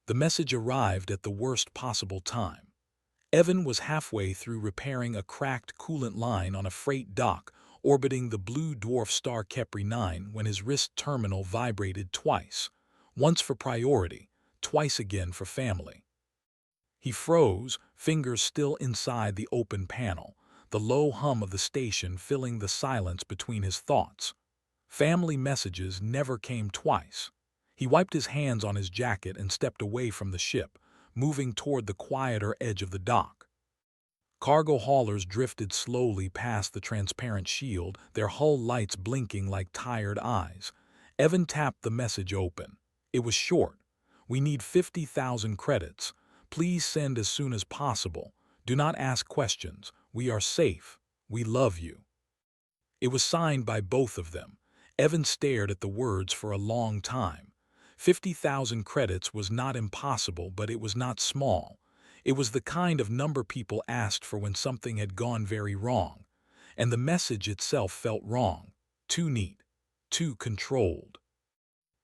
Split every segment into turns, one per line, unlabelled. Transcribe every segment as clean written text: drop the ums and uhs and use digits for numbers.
The message arrived at the worst possible time. Evan was halfway through repairing a cracked coolant line on a freight dock orbiting the blue dwarf star Kepri 9 when his wrist terminal vibrated twice, once for priority, twice again for family. He froze, fingers still inside the open panel, the low hum of the station filling the silence between his thoughts. Family messages never came twice. He wiped his hands on his jacket and stepped away from the ship, moving toward the quieter edge of the dock. Cargo haulers drifted slowly past the transparent shield, their hull lights blinking like tired eyes. Evan tapped the message open. It was short. "We need 50,000 credits. Please send as soon as possible. Do not ask questions. We are safe. We love you." It was signed by both of them. Evan stared at the words for a long time. 50,000 credits was not impossible, but it was not small. It was the kind of number people asked for when something had gone very wrong. And the message itself felt wrong. Too neat. Too controlled.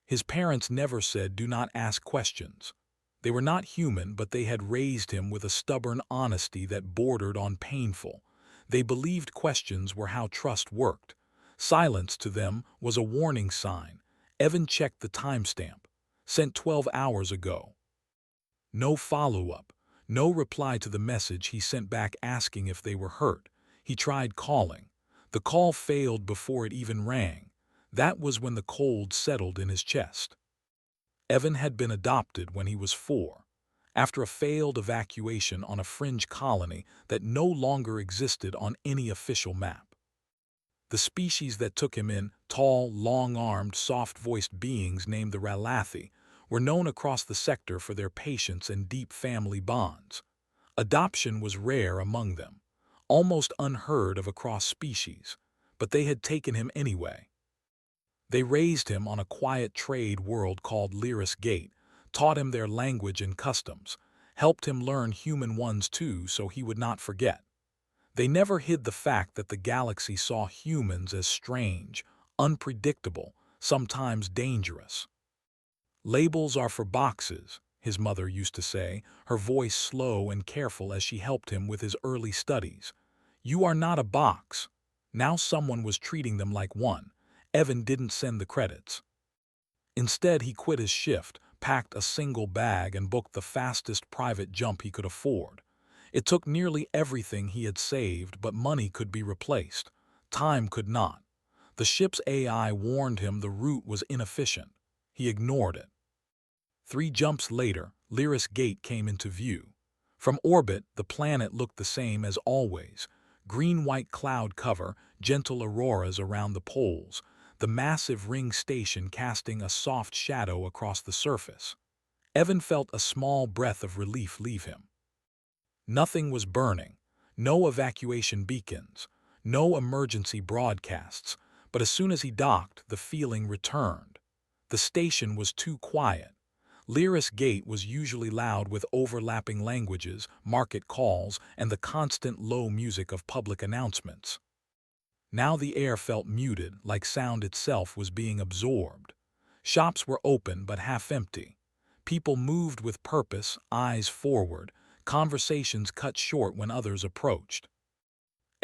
His parents never said, "Do not ask questions." They were not human, but they had raised him with a stubborn honesty that bordered on painful. They believed questions were how trust worked. Silence to them was a warning sign. Evan checked the timestamp. Sent 12 hours ago. No follow-up. No reply to the message he sent back asking if they were hurt. He tried calling. The call failed before it even rang. That was when the cold settled in his chest. Evan had been adopted when he was 4, after a failed evacuation on a fringe colony that no longer existed on any official map. The species that took him in, tall, long-armed, soft-voiced beings named the Ralathi, were known across the sector for their patience and deep family bonds. Adoption was rare among them, almost unheard of across species, but they had taken him anyway. They raised him on a quiet trade world called Lyris Gate, taught him their language and customs, helped him learn human ones too so he would not forget. They never hid the fact that the galaxy saw humans as strange, unpredictable, sometimes dangerous. "Labels are for boxes," his mother used to say, her voice slow and careful as she helped him with his early studies. "You are not a box." Now someone was treating them like one. Evan didn't send the credits. Instead, he quit his shift, packed a single bag, and booked the fastest private jump he could afford. It took nearly everything he had saved, but money could be replaced. Time could not. The ship's AI warned him the route was inefficient. He ignored it. 3 jumps later, Lyris Gate came into view. From orbit, the planet looked the same as always. Green-white cloud cover, gentle auroras around the poles, the massive ring station casting a soft shadow across the surface. Evan felt a small breath of relief leave him. Nothing was burning, no evacuation beacons, no emergency broadcasts, but as soon as he docked, the feeling returned. The station was too quiet. Lyris Gate was usually loud with overlapping languages, market calls, and the constant low music of public announcements. Now the air felt muted, like sound itself was being absorbed. Shops were open but half empty. People moved with purpose, eyes forward, conversations cut short when others approached.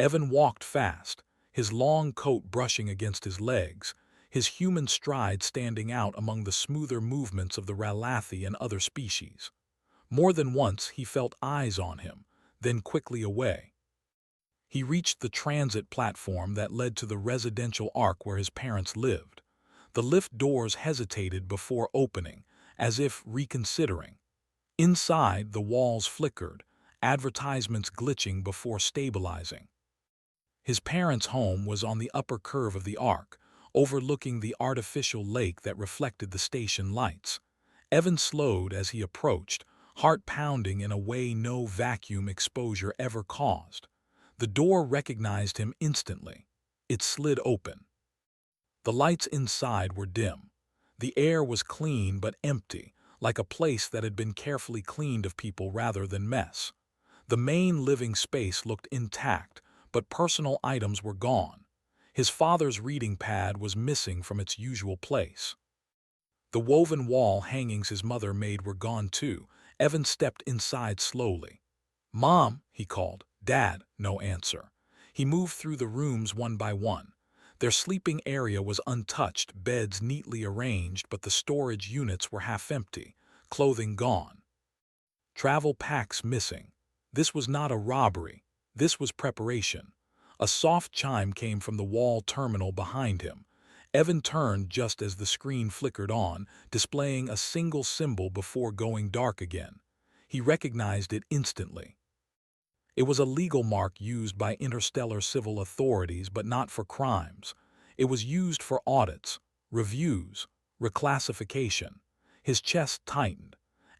Evan walked fast, his long coat brushing against his legs, his human stride standing out among the smoother movements of the Ralathi and other species. More than once he felt eyes on him, then quickly away. He reached the transit platform that led to the residential arc where his parents lived. The lift doors hesitated before opening, as if reconsidering. Inside, the walls flickered, advertisements glitching before stabilizing. His parents' home was on the upper curve of the arc, overlooking the artificial lake that reflected the station lights. Evan slowed as he approached, heart pounding in a way no vacuum exposure ever caused. The door recognized him instantly. It slid open. The lights inside were dim. The air was clean but empty, like a place that had been carefully cleaned of people rather than mess. The main living space looked intact, but personal items were gone. His father's reading pad was missing from its usual place. The woven wall hangings his mother made were gone too. Evan stepped inside slowly. "Mom," he called. "Dad," no answer. He moved through the rooms one by one. Their sleeping area was untouched, beds neatly arranged, but the storage units were half empty, clothing gone. Travel packs missing. This was not a robbery. This was preparation. A soft chime came from the wall terminal behind him. Evan turned just as the screen flickered on, displaying a single symbol before going dark again. He recognized it instantly. It was a legal mark used by interstellar civil authorities, but not for crimes. It was used for audits, reviews, reclassification. His chest tightened.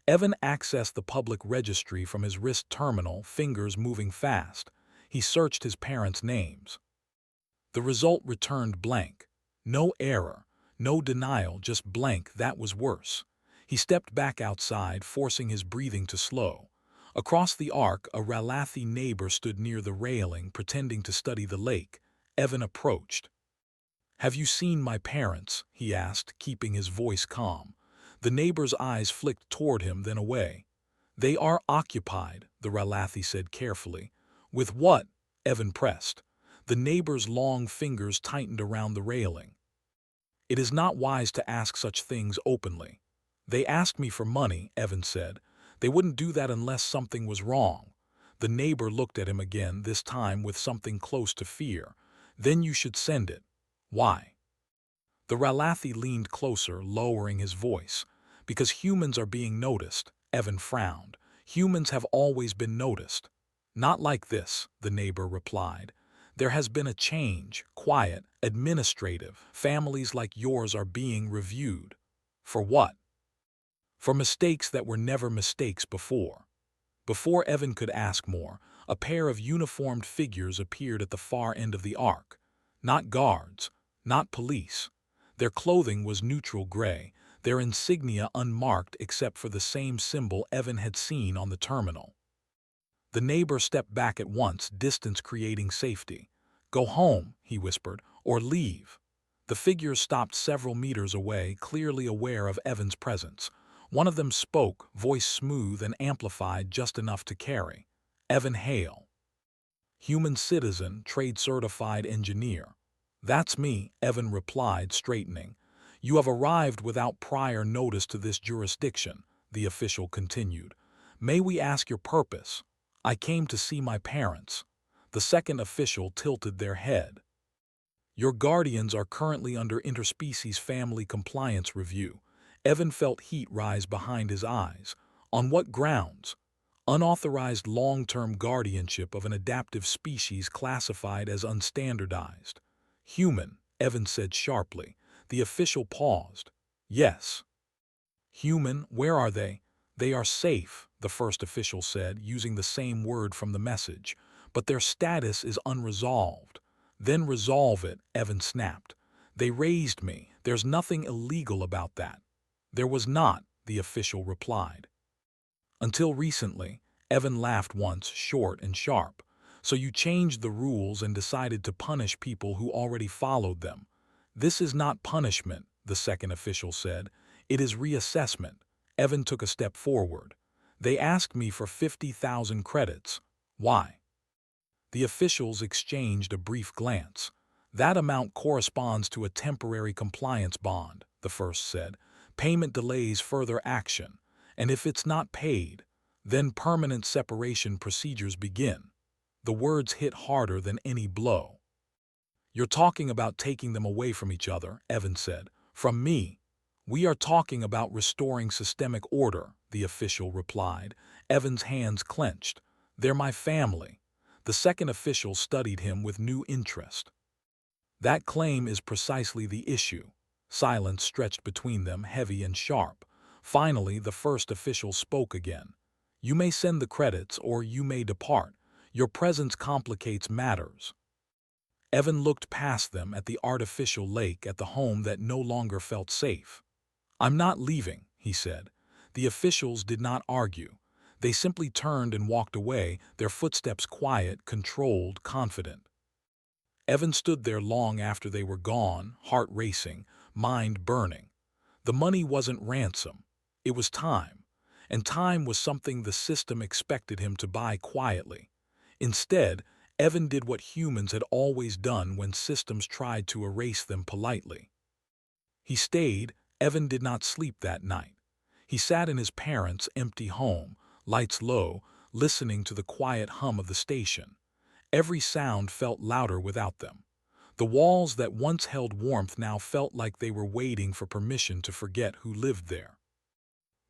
Evan accessed the public registry from his wrist terminal, fingers moving fast. He searched his parents' names. The result returned blank. No error, no denial, just blank. That was worse. He stepped back outside, forcing his breathing to slow. Across the arc, a Ralathi neighbor stood near the railing, pretending to study the lake. Evan approached. "Have you seen my parents?" he asked, keeping his voice calm. The neighbor's eyes flicked toward him, then away. "They are occupied," the Ralathi said carefully. "With what?" Evan pressed. The neighbor's long fingers tightened around the railing. "It is not wise to ask such things openly." "They asked me for money," Evan said. "They wouldn't do that unless something was wrong." The neighbor looked at him again, this time with something close to fear. "Then you should send it." "Why?" The Ralathi leaned closer, lowering his voice. "Because humans are being noticed." Evan frowned. "Humans have always been noticed." "Not like this," the neighbor replied. "There has been a change, quiet, administrative. Families like yours are being reviewed." "For what?" "For mistakes that were never mistakes before." Before Evan could ask more, a pair of uniformed figures appeared at the far end of the arc. Not guards, not police. Their clothing was neutral gray, their insignia unmarked except for the same symbol Evan had seen on the terminal. The neighbor stepped back at once, distance creating safety. "Go home," he whispered, "or leave." The figures stopped several meters away, clearly aware of Evan's presence. One of them spoke, voice smooth and amplified just enough to carry. "Evan Hale. Human citizen, trade-certified engineer." "That's me," Evan replied, straightening. "You have arrived without prior notice to this jurisdiction," the official continued. "May we ask your purpose?" "I came to see my parents." The second official tilted their head. "Your guardians are currently under interspecies family compliance review." Evan felt heat rise behind his eyes. "On what grounds?" "Unauthorized long-term guardianship of an adaptive species classified as unstandardized." "Human," Evan said sharply. The official paused. "Yes." "Human, where are they?" "They are safe," the first official said, using the same word from the message. "But their status is unresolved." "Then resolve it," Evan snapped. "They raised me. There's nothing illegal about that." "There was not," the official replied. "Until recently." Evan laughed once, short and sharp. "So you changed the rules and decided to punish people who already followed them." "This is not punishment," the second official said. "It is reassessment." Evan took a step forward. "They asked me for 50,000 credits." "Why?" The officials exchanged a brief glance. "That amount corresponds to a temporary compliance bond," the first said. "Payment delays further action. And if it's not paid, then permanent separation procedures begin." The words hit harder than any blow. "You're talking about taking them away from each other," Evan said. "From me." "We are talking about restoring systemic order," the official replied. Evan's hands clenched. "They're my family." The second official studied him with new interest. "That claim is precisely the issue." Silence stretched between them, heavy and sharp. Finally, the first official spoke again. "You may send the credits, or you may depart. Your presence complicates matters." Evan looked past them at the artificial lake, at the home that no longer felt safe. "I'm not leaving," he said. The officials did not argue. They simply turned and walked away, their footsteps quiet, controlled, confident. Evan stood there long after they were gone, heart racing, mind burning. The money wasn't ransom. It was time. And time was something the system expected him to buy quietly. Instead, Evan did what humans had always done when systems tried to erase them politely. He stayed. Evan did not sleep that night. He sat in his parents' empty home, lights low, listening to the quiet hum of the station. Every sound felt louder without them. The walls that once held warmth now felt like they were waiting for permission to forget who lived there.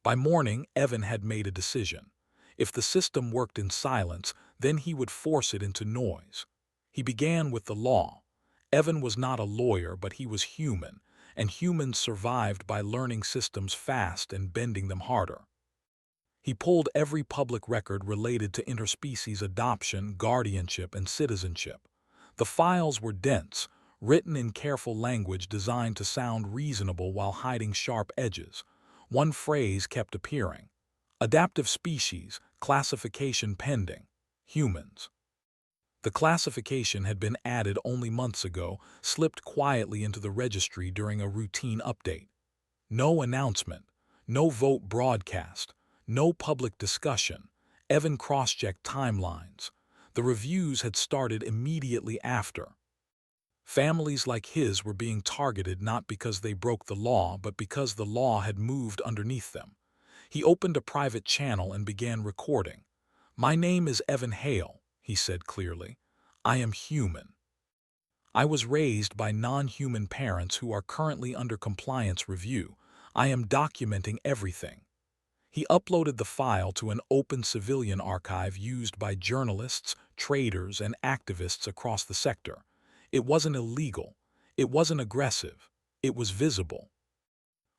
By morning, Evan had made a decision. If the system worked in silence, then he would force it into noise. He began with the law. Evan was not a lawyer, but he was human, and humans survived by learning systems fast and bending them harder. He pulled every public record related to interspecies adoption, guardianship, and citizenship. The files were dense, written in careful language designed to sound reasonable while hiding sharp edges. One phrase kept appearing: adaptive species, classification pending, humans. The classification had been added only months ago, slipped quietly into the registry during a routine update. No announcement, no vote broadcast, no public discussion. Evan cross-checked timelines. The reviews had started immediately after. Families like his were being targeted not because they broke the law, but because the law had moved underneath them. He opened a private channel and began recording. "My name is Evan Hale," he said clearly. "I am human. I was raised by non-human parents who are currently under compliance review. I am documenting everything." He uploaded the file to an open civilian archive used by journalists, traders, and activists across the sector. It wasn't illegal. It wasn't aggressive. It was visible.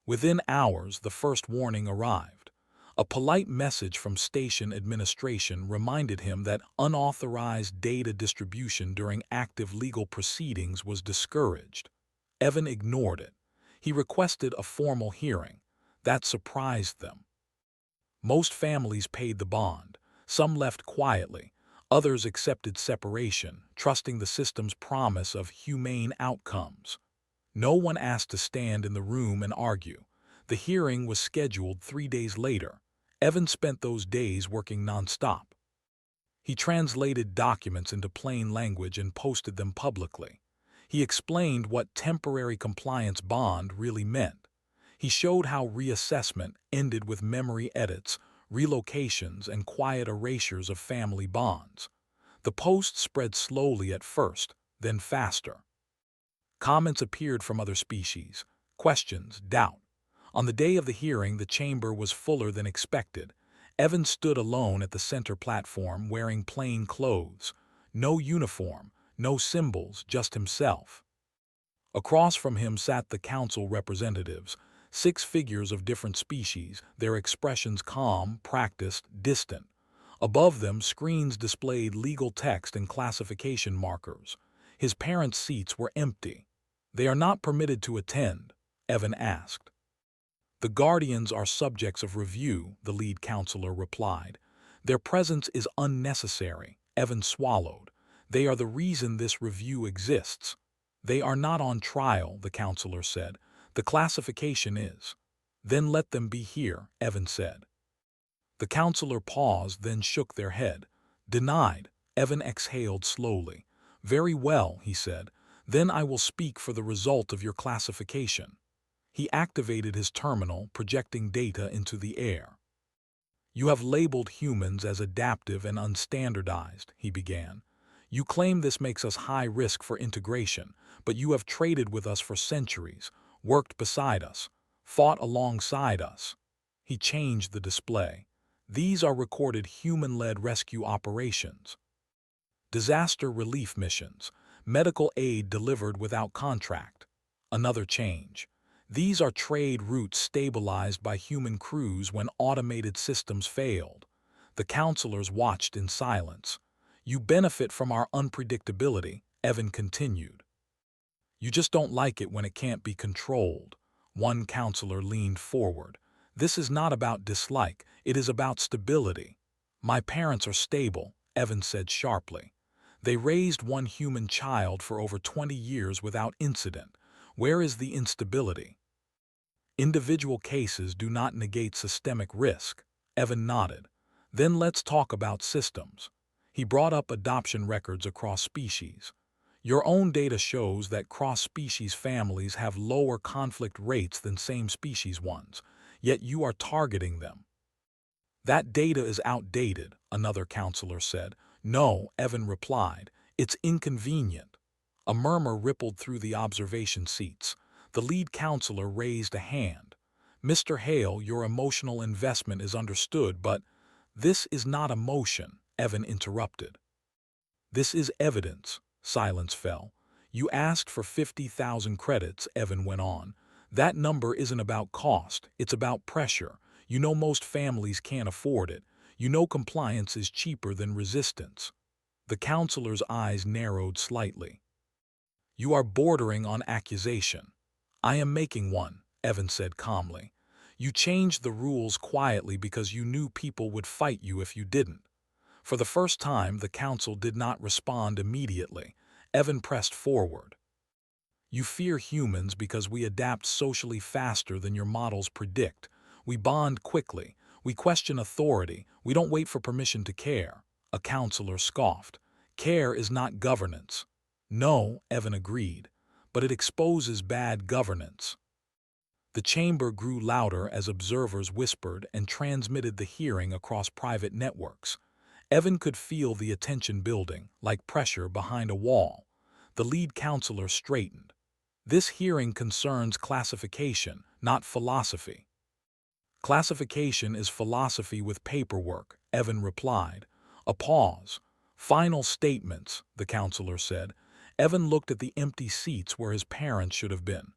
Within hours, the first warning arrived. A polite message from station administration reminded him that unauthorized data distribution during active legal proceedings was discouraged. Evan ignored it. He requested a formal hearing. That surprised them. Most families paid the bond. Some left quietly. Others accepted separation, trusting the system's promise of humane outcomes. No one asked to stand in the room and argue. The hearing was scheduled 3 days later. Evan spent those days working nonstop. He translated documents into plain language and posted them publicly. He explained what temporary compliance bond really meant. He showed how reassessment ended with memory edits, relocations, and quiet erasures of family bonds. The post spread slowly at first, then faster. Comments appeared from other species, questions, doubt. On the day of the hearing, the chamber was fuller than expected. Evan stood alone at the center platform, wearing plain clothes. No uniform, no symbols, just himself. Across from him sat the council representatives, 6 figures of different species, their expressions calm, practiced, distant. Above them, screens displayed legal text and classification markers. His parents' seats were empty. "They are not permitted to attend," Evan asked. "The guardians are subjects of review," the lead counselor replied. "Their presence is unnecessary," Evan swallowed. "They are the reason this review exists." "They are not on trial," the counselor said. "The classification is." "Then let them be here," Evan said. The counselor paused, then shook their head. "Denied." Evan exhaled slowly. "Very well," he said. "Then I will speak for the result of your classification." He activated his terminal, projecting data into the air. "You have labeled humans as adaptive and unstandardized," he began. "You claim this makes us high risk for integration, but you have traded with us for centuries, worked beside us, fought alongside us." He changed the display. "These are recorded human-led rescue operations. Disaster relief missions, medical aid delivered without contract." Another change. "These are trade routes stabilized by human crews when automated systems failed." The counselors watched in silence. "You benefit from our unpredictability," Evan continued. "You just don't like it when it can't be controlled." One counselor leaned forward. "This is not about dislike, it is about stability." "My parents are stable," Evan said sharply. "They raised one human child for over 20 years without incident. Where is the instability?" Individual cases do not negate systemic risk. Evan nodded. Then let's talk about systems. He brought up adoption records across species. Your own data shows that cross-species families have lower conflict rates than same-species ones, yet you are targeting them. That data is outdated, another counselor said. No, Evan replied, it's inconvenient. A murmur rippled through the observation seats. The lead counselor raised a hand. Mr. Hale, your emotional investment is understood, but this is not emotion, Evan interrupted. This is evidence. Silence fell. You asked for 50,000 credits, Evan went on. That number isn't about cost, it's about pressure. You know most families can't afford it. You know compliance is cheaper than resistance. The counselor's eyes narrowed slightly. You are bordering on accusation. I am making one, Evan said calmly. You changed the rules quietly because you knew people would fight you if you didn't. For the first time, the council did not respond immediately. Evan pressed forward. You fear humans because we adapt socially faster than your models predict. We bond quickly. We question authority. We don't wait for permission to care. A counselor scoffed. Care is not governance. No, Evan agreed, but it exposes bad governance. The chamber grew louder as observers whispered and transmitted the hearing across private networks. Evan could feel the attention building, like pressure behind a wall. The lead counselor straightened. This hearing concerns classification, not philosophy. Classification is philosophy with paperwork, Evan replied. A pause. Final statements, the counselor said. Evan looked at the empty seats where his parents should have been.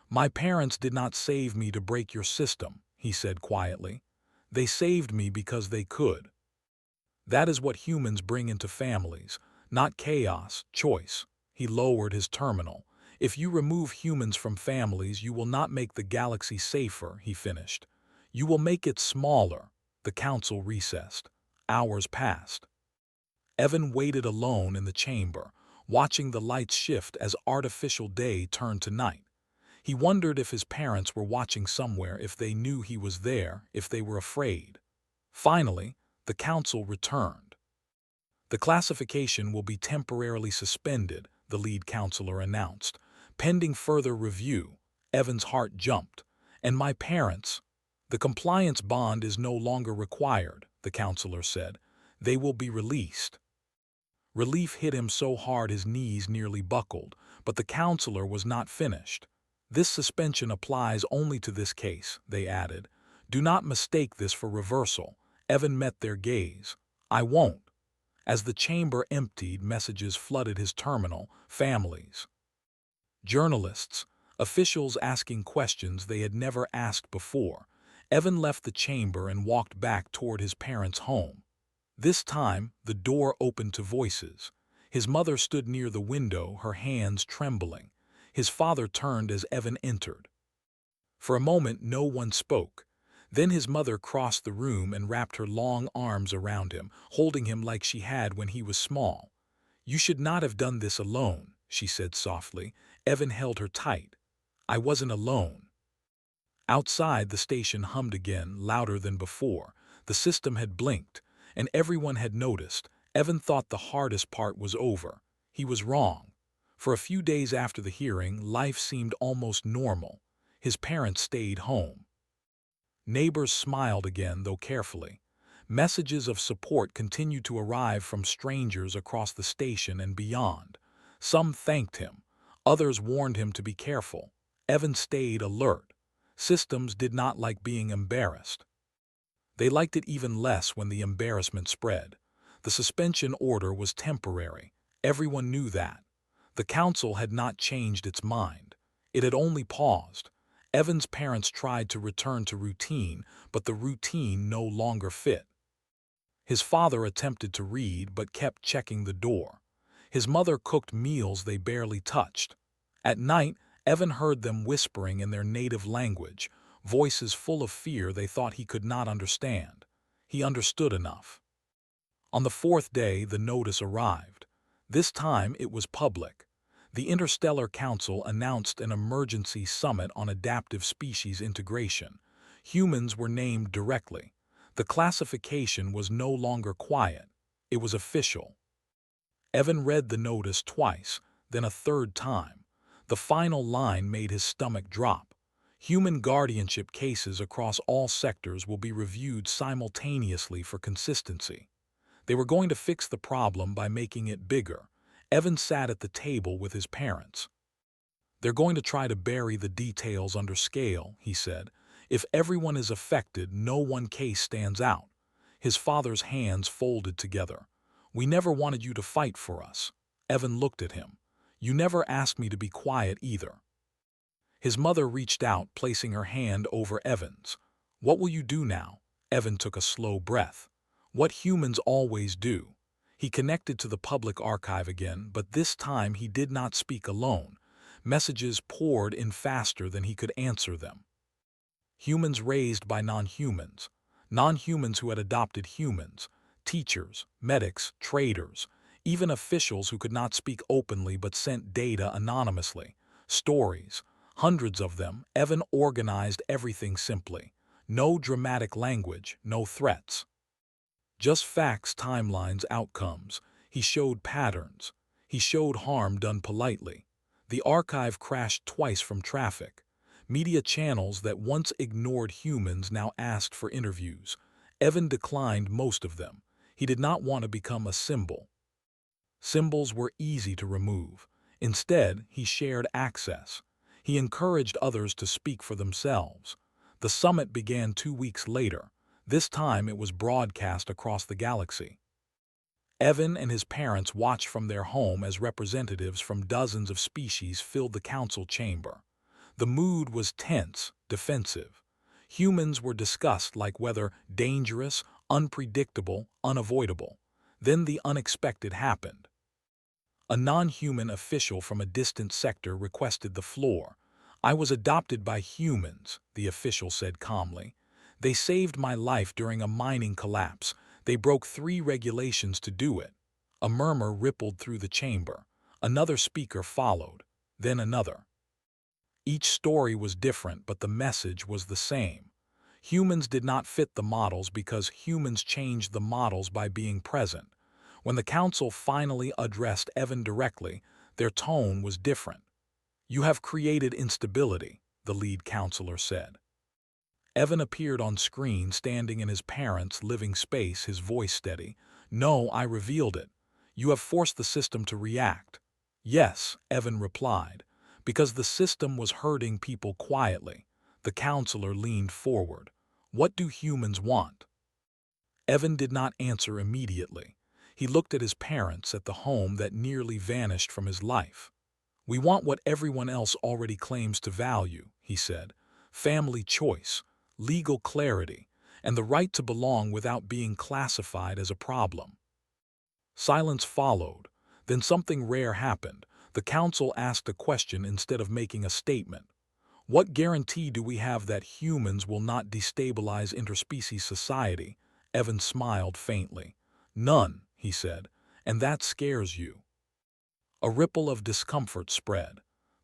My parents did not save me to break your system, he said quietly. They saved me because they could. That is what humans bring into families, not chaos, choice. He lowered his terminal. If you remove humans from families, you will not make the galaxy safer, he finished. You will make it smaller. The council recessed. Hours passed. Evan waited alone in the chamber, watching the lights shift as artificial day turned to night. He wondered if his parents were watching somewhere, if they knew he was there, if they were afraid. Finally, the council returned. The classification will be temporarily suspended, the lead counselor announced. Pending further review. Evan's heart jumped. And my parents? The compliance bond is no longer required, the counselor said. They will be released. Relief hit him so hard his knees nearly buckled, but the counselor was not finished. This suspension applies only to this case, they added. Do not mistake this for reversal. Evan met their gaze. I won't. As the chamber emptied, messages flooded his terminal. Families, journalists, officials asking questions they had never asked before. Evan left the chamber and walked back toward his parents' home. This time, the door opened to voices. His mother stood near the window, her hands trembling. His father turned as Evan entered. For a moment, no one spoke. Then his mother crossed the room and wrapped her long arms around him, holding him like she had when he was small. You should not have done this alone, she said softly. Evan held her tight. I wasn't alone. Outside, the station hummed again, louder than before. The system had blinked, and everyone had noticed. Evan thought the hardest part was over. He was wrong. For a few days after the hearing, life seemed almost normal. His parents stayed home. Neighbors smiled again, though carefully. Messages of support continued to arrive from strangers across the station and beyond. Some thanked him. Others warned him to be careful. Evan stayed alert. Systems did not like being embarrassed. They liked it even less when the embarrassment spread. The suspension order was temporary. Everyone knew that. The council had not changed its mind. It had only paused. Evan's parents tried to return to routine, but the routine no longer fit. His father attempted to read but kept checking the door. His mother cooked meals they barely touched. At night, Evan heard them whispering in their native language, voices full of fear they thought he could not understand. He understood enough. On the fourth day, the notice arrived. This time it was public. The Interstellar Council announced an emergency summit on adaptive species integration. Humans were named directly. The classification was no longer quiet. It was official. Evan read the notice twice, then a third time. The final line made his stomach drop. Human guardianship cases across all sectors will be reviewed simultaneously for consistency. They were going to fix the problem by making it bigger. Evan sat at the table with his parents. "They're going to try to bury the details under scale," he said. "If everyone is affected, no one case stands out." His father's hands folded together. "We never wanted you to fight for us." Evan looked at him. "You never asked me to be quiet either." His mother reached out, placing her hand over Evan's. "What will you do now?" Evan took a slow breath. "What humans always do." He connected to the public archive again, but this time he did not speak alone. Messages poured in faster than he could answer them. Humans raised by non-humans. Non-humans who had adopted humans. Teachers, medics, traders, even officials who could not speak openly but sent data anonymously. Stories. Hundreds of them. Evan organized everything simply. No dramatic language, no threats. Just facts, timelines, outcomes. He showed patterns. He showed harm done politely. The archive crashed twice from traffic. Media channels that once ignored humans now asked for interviews. Evan declined most of them. He did not want to become a symbol. Symbols were easy to remove. Instead, he shared access. He encouraged others to speak for themselves. The summit began 2 weeks later. This time it was broadcast across the galaxy. Evan and his parents watched from their home as representatives from dozens of species filled the council chamber. The mood was tense, defensive. Humans were discussed like whether dangerous, unpredictable, unavoidable. Then the unexpected happened. A non-human official from a distant sector requested the floor. "I was adopted by humans," the official said calmly. "They saved my life during a mining collapse. They broke 3 regulations to do it." A murmur rippled through the chamber. Another speaker followed, then another. Each story was different, but the message was the same. Humans did not fit the models because humans changed the models by being present. When the council finally addressed Evan directly, their tone was different. "You have created instability," the lead counselor said. Evan appeared on screen standing in his parents' living space, his voice steady. "No, I revealed it. You have forced the system to react." "Yes," Evan replied, "because the system was hurting people quietly." The counselor leaned forward. "What do humans want?" Evan did not answer immediately. He looked at his parents, at the home that nearly vanished from his life. "We want what everyone else already claims to value," he said. "Family choice, legal clarity, and the right to belong without being classified as a problem." Silence followed. Then something rare happened. The council asked a question instead of making a statement. "What guarantee do we have that humans will not destabilize interspecies society?" Evan smiled faintly. "None," he said, "and that scares you." A ripple of discomfort spread.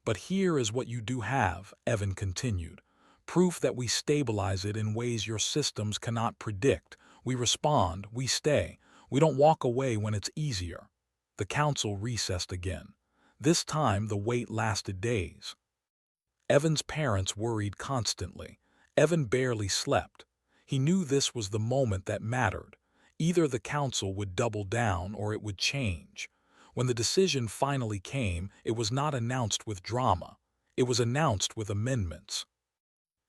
"But here is what you do have," Evan continued. "Proof that we stabilize it in ways your systems cannot predict. We respond, we stay. We don't walk away when it's easier." The council recessed again. This time the wait lasted days. Evan's parents worried constantly. Evan barely slept. He knew this was the moment that mattered. Either the council would double down or it would change. When the decision finally came, it was not announced with drama. It was announced with amendments.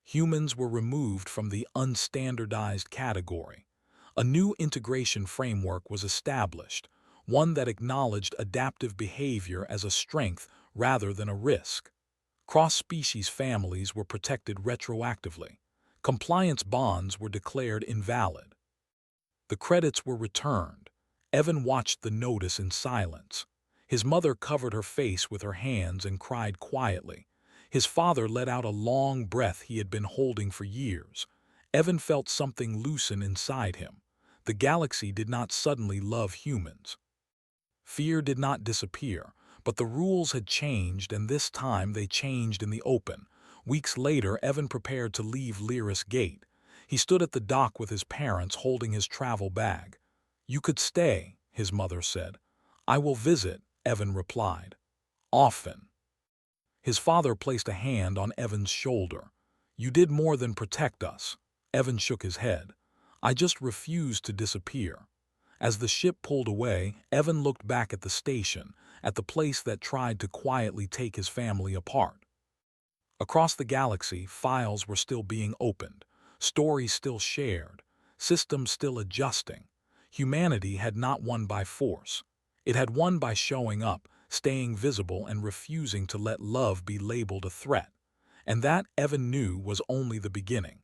Humans were removed from the unstandardized category. A new integration framework was established, one that acknowledged adaptive behavior as a strength rather than a risk. Cross-species families were protected retroactively. Compliance bonds were declared invalid. The credits were returned. Evan watched the notice in silence. His mother covered her face with her hands and cried quietly. His father let out a long breath he had been holding for years. Evan felt something loosen inside him. The galaxy did not suddenly love humans. Fear did not disappear, But the rules had changed, and this time they changed in the open. Weeks later, Evan prepared to leave Lyris Gate. He stood at the dock with his parents holding his travel bag. "You could stay," his mother said. "I will visit," Evan replied. "Often." His father placed a hand on Evan's shoulder. "You did more than protect us." Evan shook his head. "I just refused to disappear." As the ship pulled away, Evan looked back at the station, at the place that tried to quietly take his family apart. Across the galaxy, files were still being opened, stories still shared, systems still adjusting. Humanity had not won by force. It had won by showing up, staying visible, and refusing to let love be labeled a threat. And that, Evan knew, was only the beginning.